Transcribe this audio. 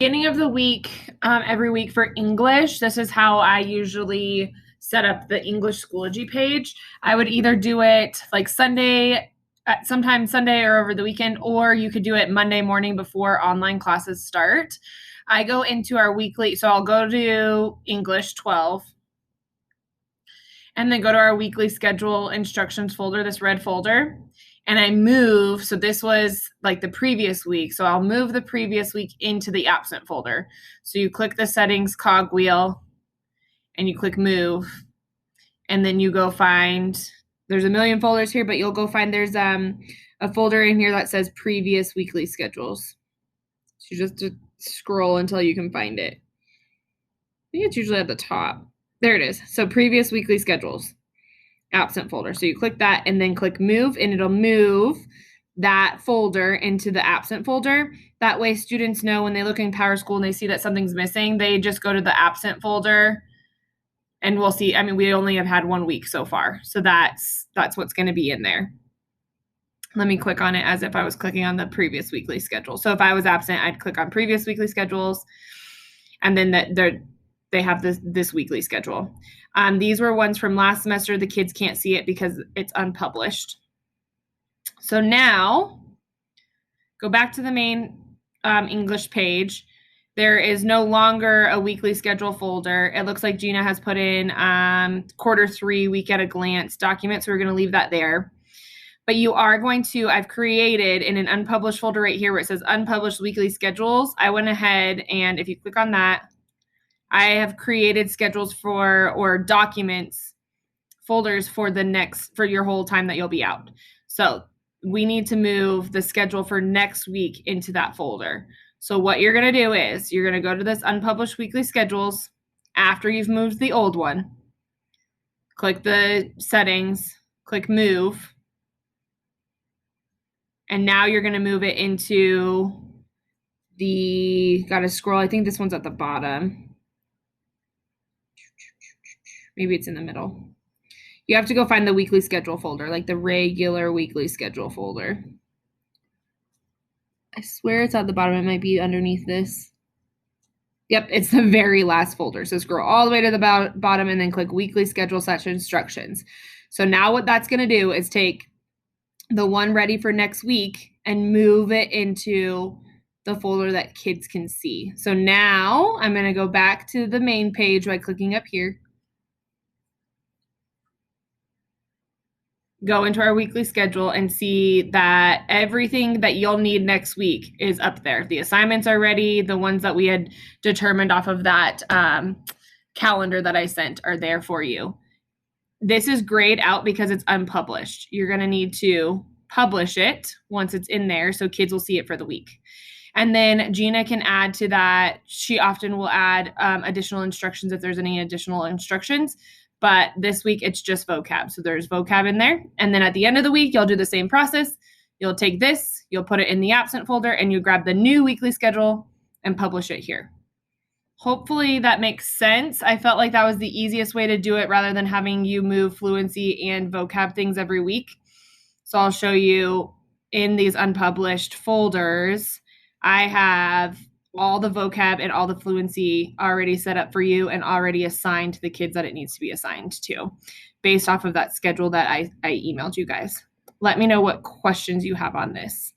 Beginning of the week, every week for English, this is how I usually set up the English Schoology page. I would either do it like Sunday, sometime Sunday or over the weekend, or you could do it Monday morning before online classes start. I go into our weekly, so I'll go to English 12 and then go to our weekly schedule instructions folder, this red folder. And I move, so this was like the previous week. So I'll move the previous week into the absent folder. So you click the settings cogwheel and you click move. And then you go find, there's a million folders here, but you'll go find there's a folder in here that says previous weekly schedules. So you just scroll until you can find it. I think it's usually at the top. There it is. So previous weekly schedules, absent folder. So you click that and then click move, and it'll move that folder into the absent folder. That way students know when they look in PowerSchool and they see that something's missing, they just go to the absent folder and we'll see. I mean, we only have had 1 week so far. So that's what's going to be in there. Let me click on it as if I was clicking on the previous weekly schedule. So if I was absent, I'd click on previous weekly schedules, and then they have this weekly schedule. These were ones from last semester. The kids can't see it because it's unpublished. So now, go back to the main English page. There is no longer a weekly schedule folder. It looks like Gina has put in Q3 week at a glance document, so we're going to leave that there. But you are going to, I've created in an unpublished folder right here where it says unpublished weekly schedules. I went ahead and if you click on that, I have created schedules or documents, folders for your whole time that you'll be out. So we need to move the schedule for next week into that folder. So what you're going to do is you're going to go to this unpublished weekly schedules after you've moved the old one. Click the settings, click move. And now you're going to move it into gotta scroll. I think this one's at the bottom. Maybe it's in the middle. You have to go find the weekly schedule folder, like the regular weekly schedule folder. I swear it's at the bottom. It might be underneath this. Yep, it's the very last folder. So scroll all the way to the bottom and then click weekly schedule / instructions. So now what that's going to do is take the one ready for next week and move it into the folder that kids can see. So now I'm going to go back to the main page by clicking up here. Go into our weekly schedule and see that everything that you'll need next week is up there. The assignments are ready. The ones that we had determined off of that calendar that I sent are there for you. This is grayed out because it's unpublished. You're going to need to publish it once it's in there so kids will see it for the week. And then Gina can add to that. She often will add additional instructions if there's any additional instructions. But this week it's just vocab. So there's vocab in there. And then at the end of the week, you'll do the same process. You'll take this, you'll put it in the absent folder, and you grab the new weekly schedule and publish it here. Hopefully that makes sense. I felt like that was the easiest way to do it rather than having you move fluency and vocab things every week. So I'll show you in these unpublished folders, I have all the vocab and all the fluency already set up for you and already assigned to the kids that it needs to be assigned to based off of that schedule that I emailed you guys. Let me know what questions you have on this.